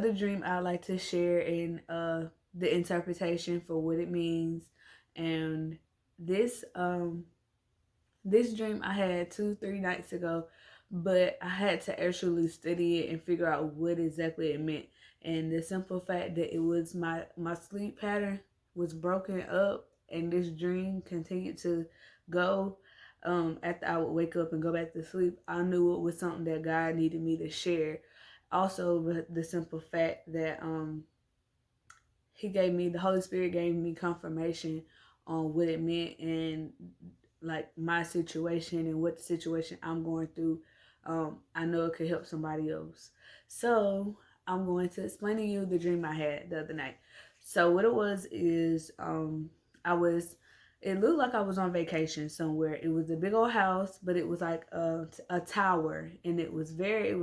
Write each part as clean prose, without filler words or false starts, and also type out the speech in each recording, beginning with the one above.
another dream I like to share in the interpretation for what it means. And this this dream I had 2 3 nights ago, but I had to actually study it and figure out what exactly it meant. And the simple fact that it was my sleep pattern was broken up, and this dream continued to go. After I would wake up and go back to sleep, I knew it was something that God needed me to share. Also, the simple fact that the Holy Spirit gave me confirmation on what it meant, and like my situation and what the situation I'm going through. I know it could help somebody else. So I'm going to explain to you the dream I had the other night. So what it was is I was it looked like I was on vacation somewhere. It was a big old house, but it was like a tower, and it was very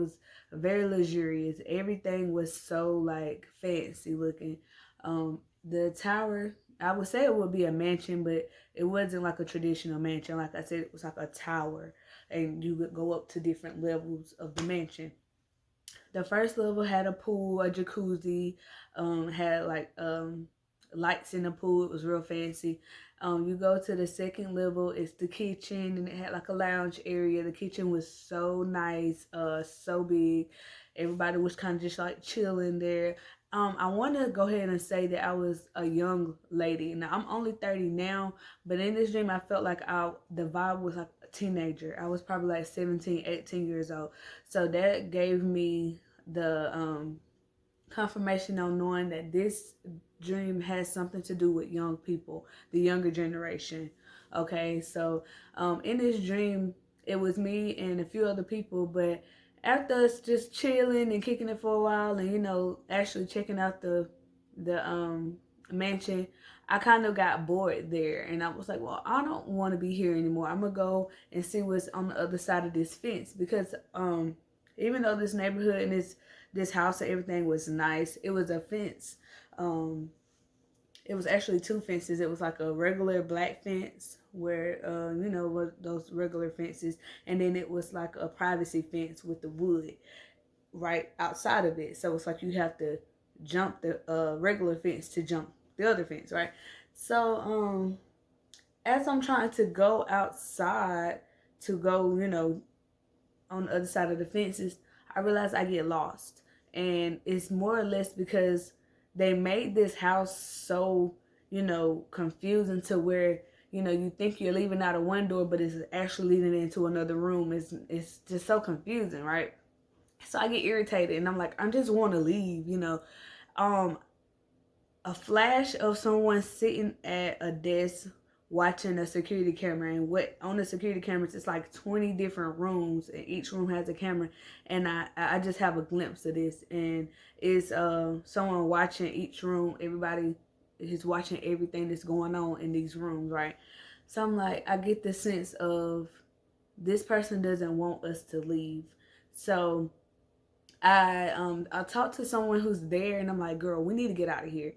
luxurious. Everything was so like fancy looking. The tower, I would say it would be a mansion, but it wasn't like a traditional mansion. Like I said, it was like a tower, and you would go up to different levels of the mansion. The first level had a pool, a jacuzzi, had like lights in the pool. It was real fancy. You go to the second level, it's the kitchen, and it had like a lounge area. The kitchen was so nice, so big. Everybody was kind of just like chilling there. I want to go ahead and say that I was a young lady. Now I'm only 30 now, but in this dream I felt like the vibe was like a teenager. I was probably like 17, 18 years old. So that gave me the confirmation on knowing that this dream has something to do with young people, the younger generation. Okay, so in this dream, it was me and a few other people, but after us just chilling and kicking it for a while, and actually checking out the mansion, I kind of got bored there, and I was like, well, I don't want to be here anymore. I'm gonna go and see what's on the other side of this fence, because even though this neighborhood and this house and everything was nice, it was a fence. Um, it was actually two fences. It was like a regular black fence where those regular fences, and then it was like a privacy fence with the wood right outside of it. So it's like you have to jump the regular fence to jump the other fence, right? So as I'm trying to go outside to go, on the other side of the fences, I realize I get lost. And it's more or less because they made this house so, confusing, to where, you think you're leaving out of one door, but it's actually leading into another room. It's just so confusing, right? So I get irritated, and I'm like, I just want to leave. Um, a flash of someone sitting at a desk watching a security camera, and what on the security cameras, it's like 20 different rooms, and each room has a camera, and I just have a glimpse of this, and it's someone watching each room. Everybody is watching everything that's going on in these rooms, right? So I'm like, I get the sense of this person doesn't want us to leave. So I talked to someone who's there, and I'm like, girl, we need to get out of here.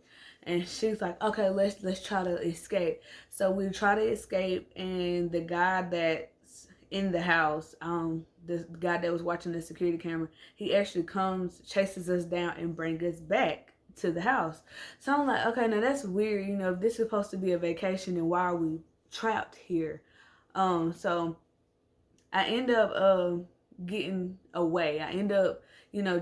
And she's like, okay, let's try to escape. So we try to escape, and the guy that's in the house, the guy that was watching the security camera, he actually comes, chases us down, and brings us back to the house. So I'm like, okay, now that's weird. If this is supposed to be a vacation, then why are we trapped here? So I end up getting away. I end up,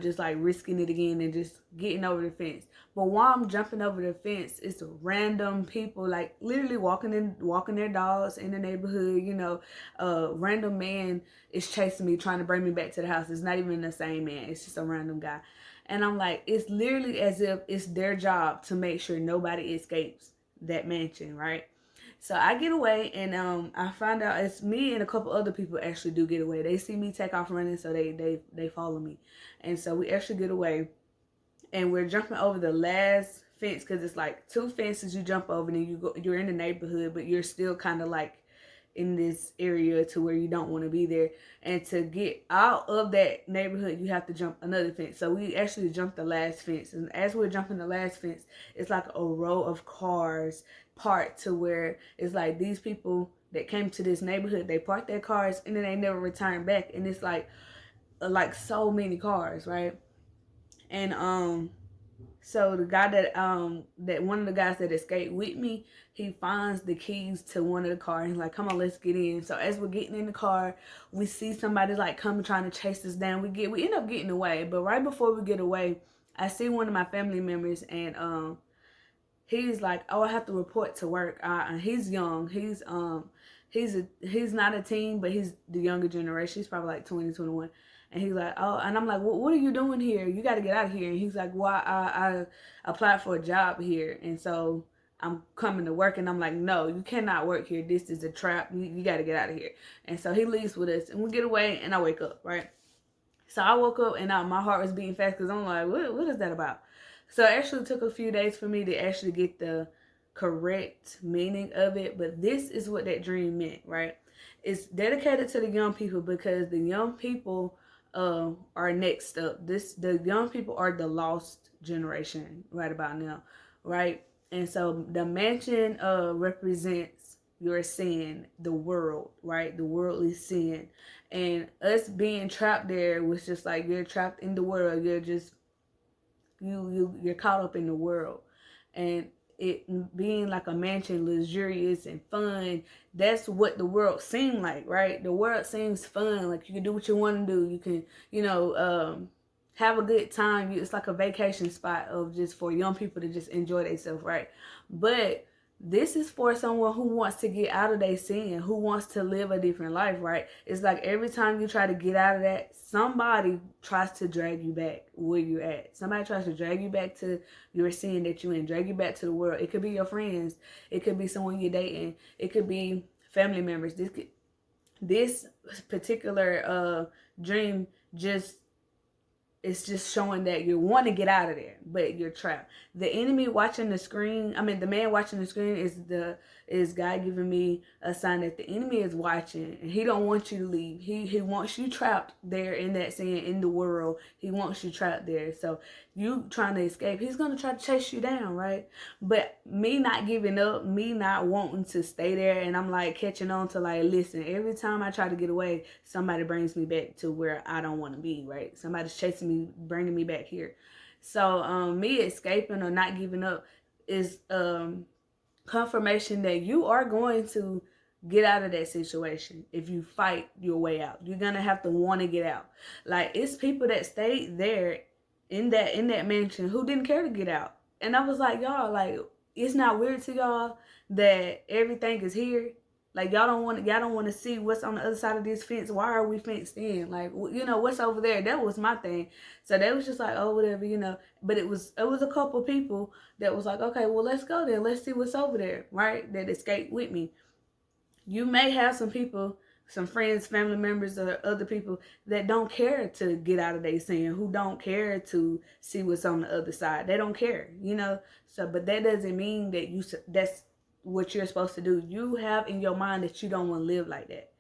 just like risking it again and just getting over the fence. But while I'm jumping over the fence, it's random people, like literally walking their dogs in the neighborhood. A random man is chasing me, trying to bring me back to the house. It's not even the same man. It's just a random guy. And I'm like, it's literally as if it's their job to make sure nobody escapes that mansion, right? So I get away, and I find out it's me and a couple other people actually do get away. They see me take off running, so they follow me, and so we actually get away, and we're jumping over the last fence, because it's like two fences you jump over, and then you're in the neighborhood, but you're still kind of like in this area to where you don't want to be there. And to get out of that neighborhood, you have to jump another fence. So we actually jumped the last fence, and as we're jumping the last fence, it's like a row of cars parked, to where it's like these people that came to this neighborhood, they parked their cars, and then they never returned back, and it's like so many cars, right? And so the guy that one of the guys that escaped with me, he finds the keys to one of the cars. He's like, "Come on, let's get in." So as we're getting in the car, we see somebody like coming trying to chase us down. We end up getting away, but right before we get away, I see one of my family members, and he's like, "Oh, I have to report to work." He's young. He's not a teen, but he's the younger generation. He's probably like 20, 21. And he's like, "Oh," and I'm like, what are you doing here? You got to get out of here. And he's like, "Well, I applied for a job here, and so I'm coming to work." And I'm like, "No, you cannot work here. This is a trap. You got to get out of here." And so he leaves with us, and we get away, and I wake up, right? So I woke up, and my heart was beating fast because I'm like, what is that about? So it actually took a few days for me to actually get the correct meaning of it. But this is what that dream meant, right? It's dedicated to the young people because the young people are next up. The young people are the lost generation right about now, right? And so the mansion represents your sin, the world, right? The worldly sin. And us being trapped there was just like you're trapped in the world. You're just you're caught up in the world. And it being like a mansion, luxurious and fun, that's what the world seemed like, right? The world seems fun, like you can do what you want to do. You can, have a good time. It's like a vacation spot of just for young people to just enjoy themselves, right? But this is for someone who wants to get out of their sin, who wants to live a different life, right? It's like every time you try to get out of that, somebody tries to drag you back where you're at. Somebody tries to drag you back to your sin that you're in, drag you back to the world. It could be your friends. It could be someone you're dating. It could be family members. This particular dream just it's just showing that you want to get out of there, but you're trapped. The enemy watching the screen, the man watching the screen is God giving me a sign that the enemy is watching and he don't want you to leave. He wants you trapped there in that sin, in the world. He wants you trapped there. So you trying to escape, he's going to try to chase you down, right? But me not giving up, me not wanting to stay there, and I'm like catching on to like, listen, every time I try to get away, somebody brings me back to where I don't want to be, right? Somebody's chasing me, bringing me back here. So me escaping or not giving up is confirmation that you are going to get out of that situation. If you fight your way out, you're gonna have to want to get out. Like, it's people that stayed there in that mansion who didn't care to get out. And I was like, y'all, like, it's not weird to y'all that everything is here. Like, y'all don't want to see what's on the other side of this fence. Why are we fenced in? Like, what's over there? That was my thing. So they was just like, oh, whatever. But it was a couple people that was like, okay, well, let's go there. Let's see what's over there, right? That escaped with me. You may have some people, some friends, family members, or other people that don't care to get out of their sin, who don't care to see what's on the other side. They don't care, So, but that doesn't mean that that's what you're supposed to do. You have in your mind that you don't want to live like that,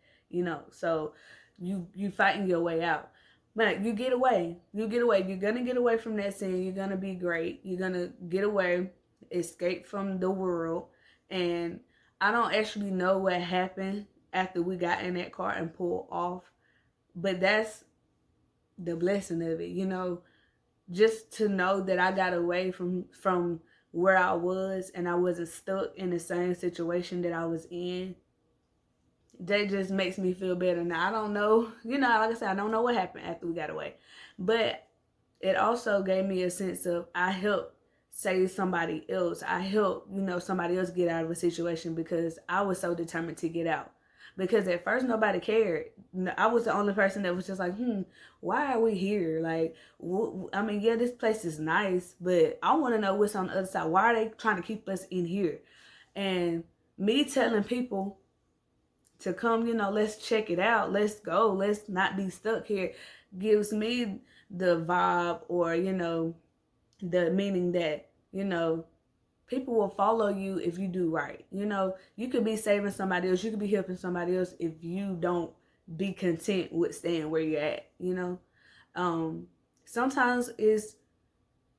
So you fighting your way out. But you get away. You're going to get away from that sin. You're going to be great. You're going to get away, escape from the world. And I don't actually know what happened after we got in that car and pulled off. But that's the blessing of it, just to know that I got away from where I was and I wasn't stuck in the same situation that I was in. That just makes me feel better. Now, I don't know, like I said, I don't know what happened after we got away. But it also gave me a sense of I helped save somebody else. I helped, somebody else get out of a situation because I was so determined to get out. Because at first nobody cared. I was the only person that was just like, why are we here? Like, yeah, this place is nice, but I want to know what's on the other side. Why are they trying to keep us in here? And me telling people to come, let's check it out. Let's go. Let's not be stuck here. Gives me the vibe or, the meaning that, people will follow you if you do right. You could be saving somebody else. You could be helping somebody else if you don't be content with staying where you're at, Sometimes it's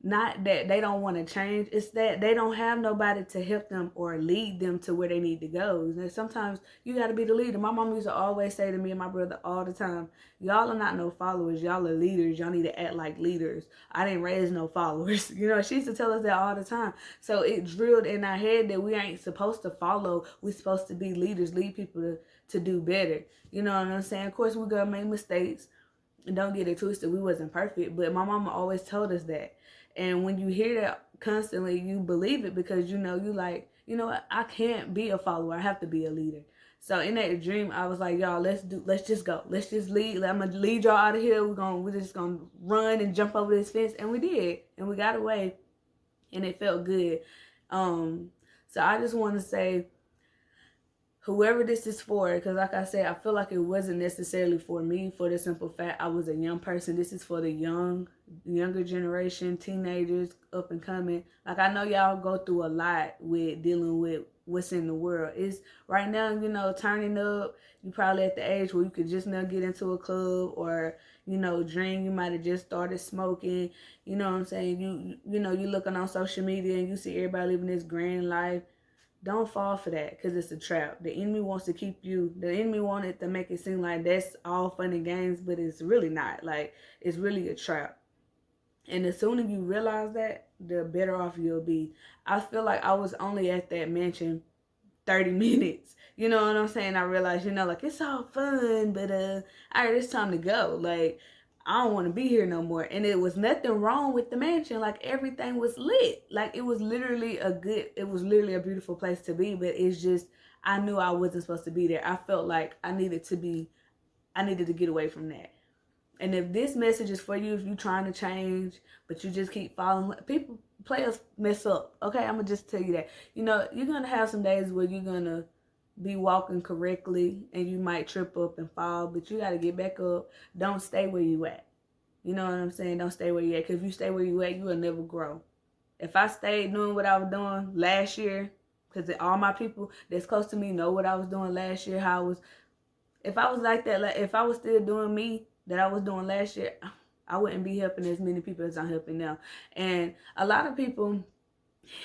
Not that they don't want to change, it's that they don't have nobody to help them or lead them to where they need to go. And sometimes you got to be the leader. My mom used to always say to me and my brother all the time, y'all are not no followers, y'all are leaders, y'all need to act like leaders. I didn't raise no followers. You know, she used to tell us that all the time. So it drilled in our head that we ain't supposed to follow, we're supposed to be leaders, lead people to do better. You know what I'm saying? Of course, we're gonna make mistakes, and don't get it twisted, we wasn't perfect, but my mama always told us that. And when you hear that constantly, you believe it, because you know, you like, you know what, I can't be a follower, I have to be a leader. So in that dream, I was like, y'all, let's just go, let's just lead. I'm gonna lead y'all out of here. We're just gonna run and jump over this fence, and we did, and we got away, and it felt good. So I just want to say, whoever this is for, because like I said, I feel like it wasn't necessarily for me, for the simple fact I was a young person. This is for the younger generation, teenagers, up and coming. Like, I know y'all go through a lot with dealing with what's in the world. It's right now, you know, turning up. You probably at the age where you could just now get into a club, or, you know, drink. You might have just started smoking. You know what I'm saying? You know, you looking on social media and you see everybody living this grand life. Don't fall for that, because it's a trap. The enemy wants to keep you. The enemy wanted to make it seem like that's all fun and games, but it's really not. Like, it's really a trap. And the sooner you realize that, the better off you'll be. I feel like I was only at that mansion 30 minutes. You know what I'm saying? I realized, you know, like, it's all fun, but all right, it's time to go. Like, I don't want to be here no more. And it was nothing wrong with the mansion. Like, everything was lit. Like, it was literally a beautiful place to be. But it's just, I knew I wasn't supposed to be there. I felt like I needed to get away from that. And if this message is for you, if you're trying to change, but you just keep following people, players mess up. Okay, I'm gonna just tell you that. You know, you're gonna have some days where you're gonna be walking correctly and you might trip up and fall, but you gotta get back up. Don't stay where you at. You know what I'm saying? Don't stay where you at, because if you stay where you at, you will never grow. If I stayed doing what I was doing last year, because all my people that's close to me know what I was doing last year, how I was. If I was like that, like if I was still doing me that I was doing last year, I wouldn't be helping as many people as I'm helping now. And a lot of people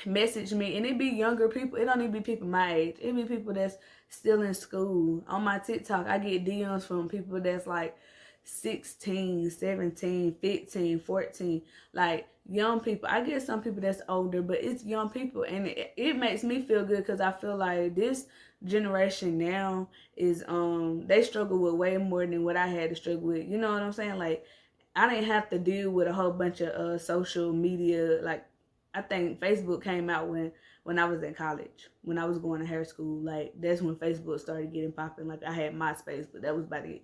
message me, and it be younger people. It don't even be people my age. It be people that's still in school. On my TikTok, I get DMs from people that's like 16, 17, 15, 14. Like, young people. I get some people that's older, but it's young people, and it makes me feel good, because I feel like this generation now is they struggle with way more than what I had to struggle with. You know what I'm saying? Like, I didn't have to deal with a whole bunch of social media. Like, I think Facebook came out when I was in college, when I was going to hair school. Like, that's when Facebook started getting popping. Like, I had MySpace, but that was about it.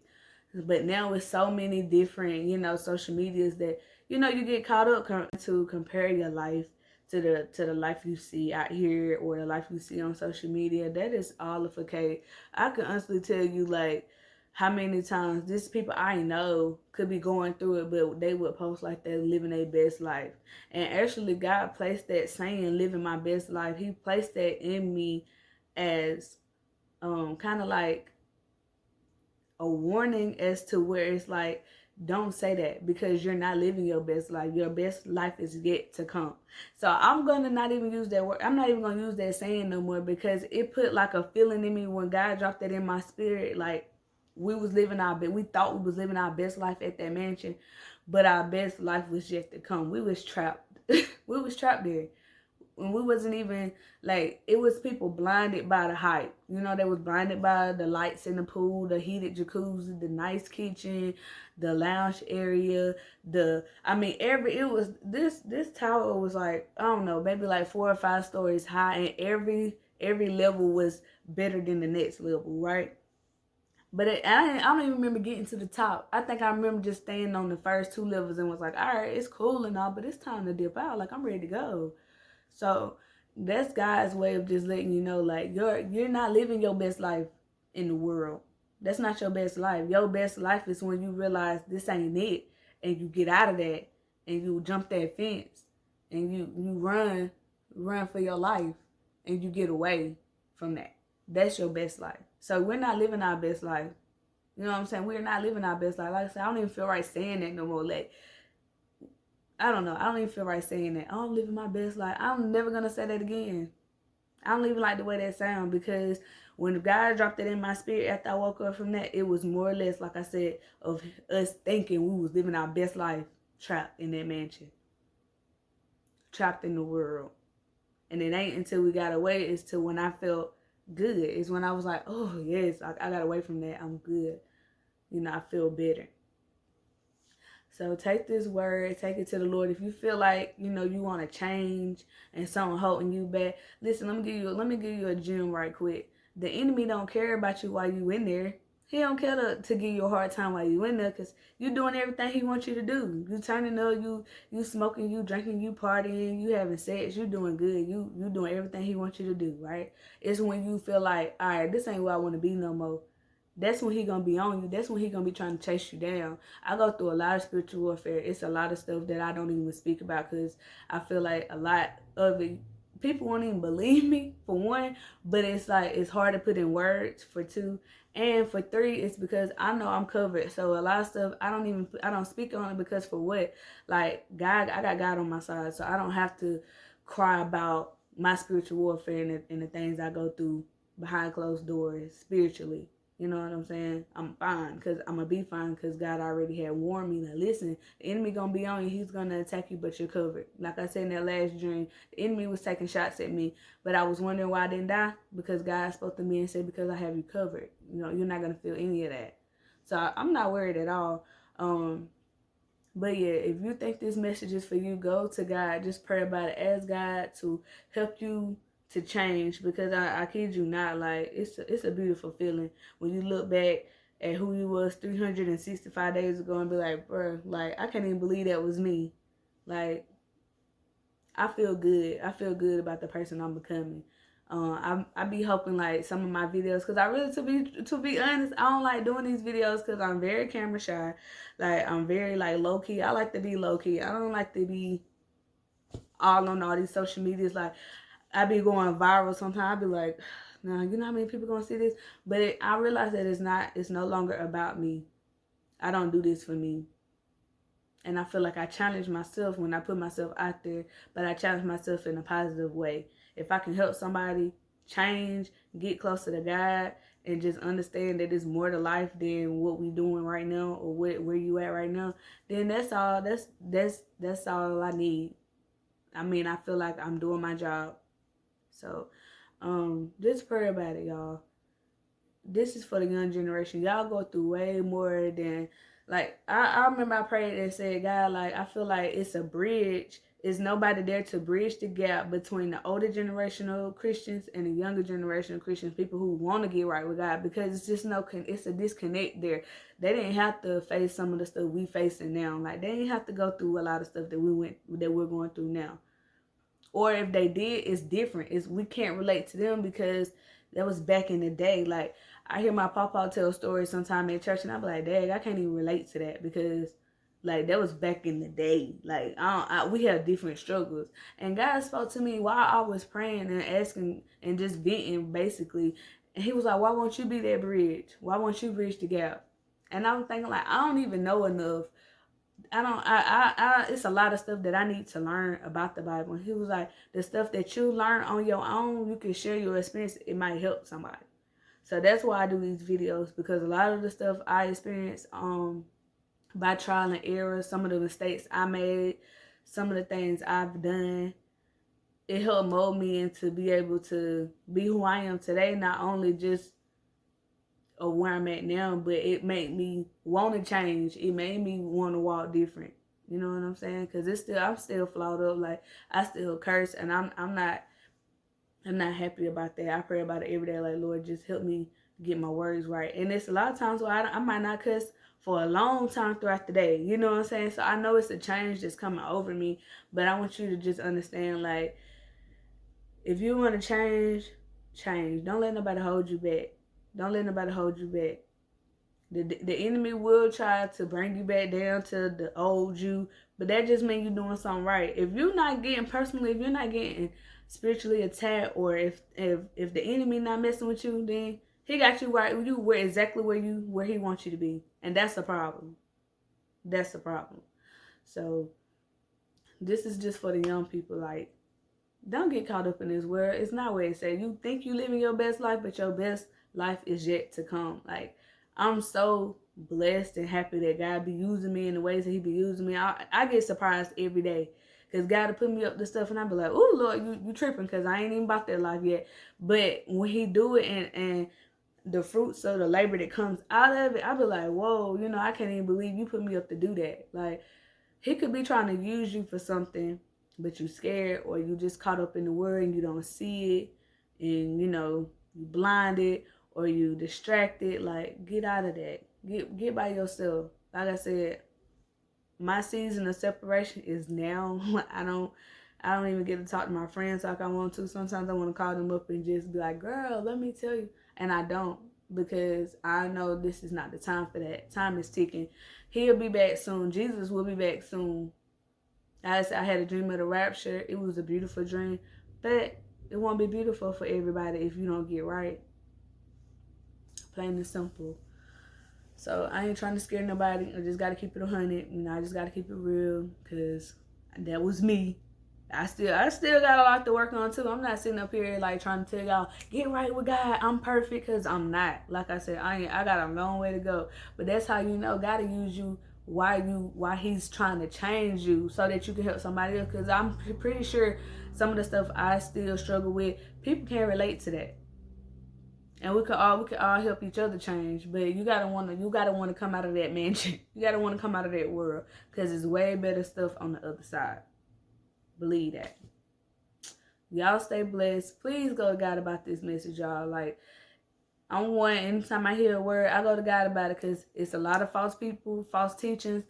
But now with so many different, you know, social medias that, you know, you get caught up to compare your life to the life you see out here, or the life you see on social media. That is all of a cake. I can honestly tell you, like, how many times these people I know could be going through it, but they would post like they're living their best life. And actually, God placed that saying, living my best life, He placed that in me as kind of like a warning, as to where it's like, don't say that, because you're not living your best life. Your best life is yet to come. So I'm gonna not even use that word. I'm not even gonna use that saying no more, because it put like a feeling in me when God dropped that in my spirit. Like, we thought we was living our best life at that mansion, but our best life was yet to come. We was trapped. We was trapped there. When we wasn't even, like, it was people blinded by the hype. You know, they was blinded by the lights in the pool, the heated jacuzzi, the nice kitchen, the lounge area, this tower was like, I don't know, maybe like 4 or 5 stories high, and every level was better than the next level, right? But I don't even remember getting to the top. I think I remember just staying on the first 2 levels and was like, all right, it's cool and all, but it's time to dip out. Like, I'm ready to go. So that's God's way of just letting you know, like, you're not living your best life in the world. That's not your best life. Your best life is when you realize this ain't it, and you get out of that, and you jump that fence, and you run for your life, and you get away from that. That's your best life. So we're not living our best life. You know what I'm saying? We're not living our best life. Like I said, I don't even feel right saying that no more. Like, I don't know. I don't even feel right saying that. Oh, I'm living my best life. I'm never gonna say that again. I don't even like the way that sounds, because when God dropped it in my spirit after I woke up from that, it was more or less, like I said, of us thinking we was living our best life trapped in that mansion, trapped in the world. And it ain't until we got away, it's to when I felt good. It's when I was like, oh yes, I got away from that. I'm good. I feel better. So take this word, take it to the Lord. If you feel like, you want to change and something holding you back, listen, let me give you a gem right quick. The enemy don't care about you while you in there. He don't care to give you a hard time while you in there, because you doing everything he wants you to do. You turning up, you smoking, you drinking, you partying, you having sex, you doing good. You doing everything he wants you to do, right? It's when you feel like, all right, this ain't where I want to be no more. That's when he gonna be on you. That's when he gonna be trying to chase you down. I go through a lot of spiritual warfare. It's a lot of stuff that I don't even speak about, because I feel like a lot of it, people won't even believe me, for one, but it's like, it's hard to put in words, for two. And for three, it's because I know I'm covered. So a lot of stuff I don't speak on it, because for what? Like, God, I got God on my side. So I don't have to cry about my spiritual warfare and the things I go through behind closed doors spiritually. You know what I'm saying? I'm fine, because I'm going to be fine, because God already had warned me that, listen, the enemy going to be on you. He's going to attack you, but you're covered. Like I said in that last dream, the enemy was taking shots at me, but I was wondering why I didn't die, because God spoke to me and said, because I have you covered. You're not going to feel any of that. So I'm not worried at all. But yeah, if you think this message is for you, go to God. Just pray about it. Ask God to help you to change, because I kid you not, like, it's a beautiful feeling when you look back at who you was 365 days ago and be like, bro, like, I can't even believe that was me. Like, I feel good. I feel good about the person I'm becoming. I be hoping, like, some of my videos, because I really, to be honest, I don't like doing these videos, because I'm very camera shy. Like, I'm very, like, low key. I like to be low key. I don't like to be all on all these social medias. Like, I be going viral sometimes. I be like, nah, you know how many people gonna see this? But I realize that it's no longer about me. I don't do this for me. And I feel like I challenge myself when I put myself out there, but I challenge myself in a positive way. If I can help somebody change, get closer to God, and just understand that there's more to life than what we doing right now, or where you at right now, then that's all. That's all I need. I mean, I feel like I'm doing my job. So, just pray about it, y'all. This is for the young generation. Y'all go through way more than, like, I remember I prayed and said, God, like, I feel like it's a bridge. Is nobody there to bridge the gap between the older generation of Christians and the younger generation of Christians, people who want to get right with God, because it's just it's a disconnect there. They didn't have to face some of the stuff we facing now. Like, they didn't have to go through a lot of stuff that we're going through now. Or if they did, it's different. We can't relate to them, because that was back in the day. Like, I hear my papa tell stories sometime in church, and I'm like, Dad, I can't even relate to that, because, like, that was back in the day. Like, we have different struggles. And God spoke to me while I was praying and asking and just venting, basically. And he was like, why won't you be that bridge? Why won't you bridge the gap? And I'm thinking, like, I don't even know enough. It's a lot of stuff that I need to learn about the Bible. And he was like, the stuff that you learn on your own, you can share your experience. It might help somebody. So that's why I do these videos, because a lot of the stuff I experienced by trial and error, some of the mistakes I made, some of the things I've done, it helped mold me into be able to be who I am today. Not only just of where I'm at now, but it made me want to change. It made me want to walk different. You know what I'm saying? Because I'm still flawed up. Like, I still curse, and I'm not happy about that. I pray about it every day. Like, Lord, just help me get my words right. And it's a lot of times where I might not cuss for a long time throughout the day. You know what I'm saying? So I know it's a change that's coming over me, but I want you to just understand, like, if you want to change. Don't let nobody hold you back. Don't let nobody hold you back. The enemy will try to bring you back down to the old you, but that just means you're doing something right. If you're not getting spiritually attacked, or if the enemy not messing with you, then he got you right. You were exactly where he wants you to be, and that's the problem. That's the problem. So this is just for the young people. Like, don't get caught up in this world. It's not what it says. You think you living your best life, but your best life is yet to come. Like, I'm so blessed and happy that God be using me in the ways that he be using me. I get surprised every day. Because God will put me up to stuff and I be like, oh, Lord, you tripping because I ain't even about that life yet. But when he do it and the fruits of the labor that comes out of it, I be like, whoa, I can't even believe you put me up to do that. Like, he could be trying to use you for something, but you scared or you just caught up in the word and you don't see it and, you blinded or you distracted. Like, get out of that. Get by yourself. Like I said, my season of separation is now. I don't even get to talk to my friends like I want to. Sometimes I want to call them up and just be like, girl, let me tell you. And I don't, because I know this is not the time for that. Time is ticking. He'll be back soon. Jesus will be back soon. I had a dream of the rapture. It was a beautiful dream. But it won't be beautiful for everybody if you don't get right. Plain and simple. So I ain't trying to scare nobody. I just got to keep it 100. I just got to keep it real, because that was me. I still got a lot to work on too. I'm not sitting up here like trying to tell y'all, get right with God, I'm perfect, because I'm not. Like I said, I got a long way to go. But that's how God will use you while he's trying to change you so that you can help somebody else. Because I'm pretty sure some of the stuff I still struggle with, people can't relate to that. And we could all help each other change. But you gotta wanna come out of that mansion. You gotta wanna come out of that world, because there's way better stuff on the other side. Believe that. Y'all stay blessed. Please go to God about this message, y'all. Like, I'm one, anytime I hear a word, I go to God about it, because it's a lot of false people, false teachings.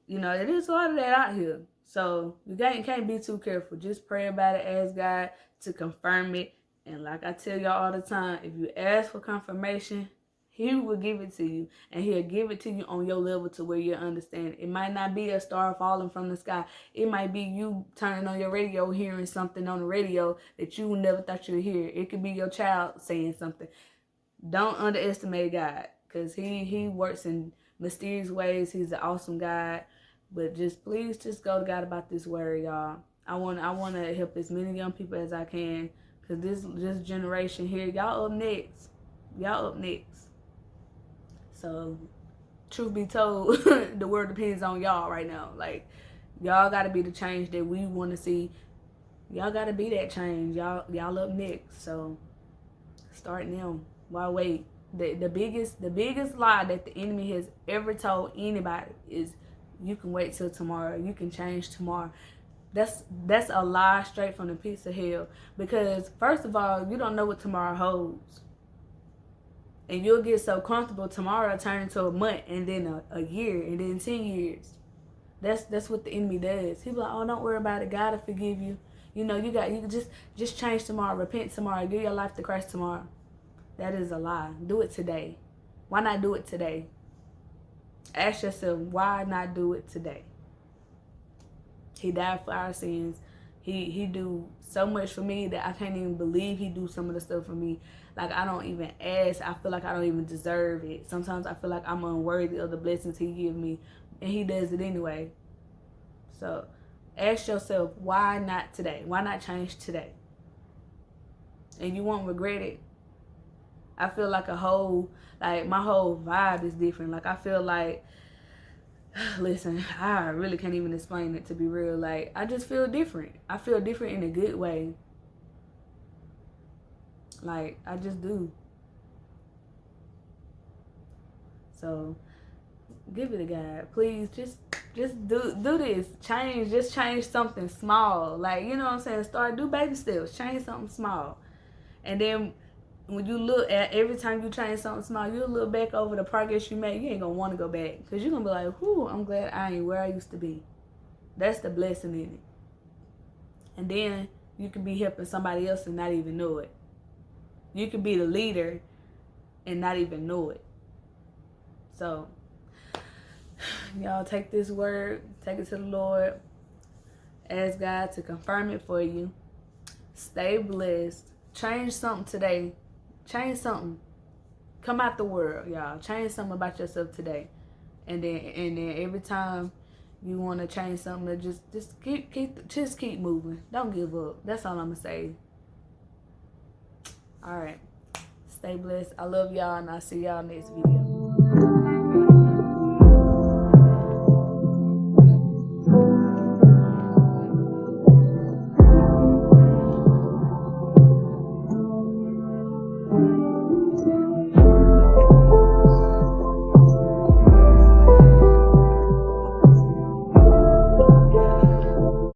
It is a lot of that out here. So you can't be too careful. Just pray about it. Ask God to confirm it. And like I tell y'all all the time, if you ask for confirmation, he will give it to you. And he'll give it to you on your level to where you understand. It might not be a star falling from the sky. It might be you turning on your radio, hearing something on the radio that you never thought you'd hear. It could be your child saying something. Don't underestimate God, because he works in mysterious ways. He's an awesome God. But please go to God about this word, y'all. I want to help as many young people as I can, because this generation here, y'all up next. Y'all up next. So, truth be told, the word depends on y'all right now. Like, y'all got to be the change that we want to see. Y'all got to be that change. Y'all up next. So, start now. Why wait? The biggest lie that the enemy has ever told anybody is, you can wait till tomorrow. You can change tomorrow. That's a lie straight from the pits of hell. Because first of all, you don't know what tomorrow holds. And you'll get so comfortable, tomorrow turn into a month, and then a year, and then 10 years. That's what the enemy does. He'll be like, oh, don't worry about it. God will forgive you. You can just change tomorrow, repent tomorrow, give your life to Christ tomorrow. That is a lie. Do it today. Why not do it today? Ask yourself, why not do it today? He died for our sins. He do so much for me that I can't even believe he do some of the stuff for me. Like, I don't even ask. I feel like I don't even deserve it. Sometimes I feel like I'm unworthy of the blessings he give me, and he does it anyway. So ask yourself, why not today? Why not change today? And you won't regret it. I feel like my whole vibe is different. Like, I feel like, listen, I really can't even explain it, to be real. Like, I just feel different. I feel different in a good way. Like, I just do. So, give it to God. Please, just do this. Just change something small. Like, you know what I'm saying? Do baby steps. Change something small. And then, when you look at every time you change something small, you'll look back over the progress you made. You ain't gonna want to go back, because you're gonna be like, whew, I'm glad I ain't where I used to be. That's the blessing in it. And then you can be helping somebody else and not even know it. You can be the leader and not even know it. So, y'all take this word, take it to the Lord. Ask God to confirm it for you. Stay blessed. Change something today. Change something. Come out the world, y'all. Change something about yourself today. And then every time you want to change something, to just keep moving. Don't give up. That's all I'm gonna say. All right, stay blessed. I love y'all, and I'll see y'all next video.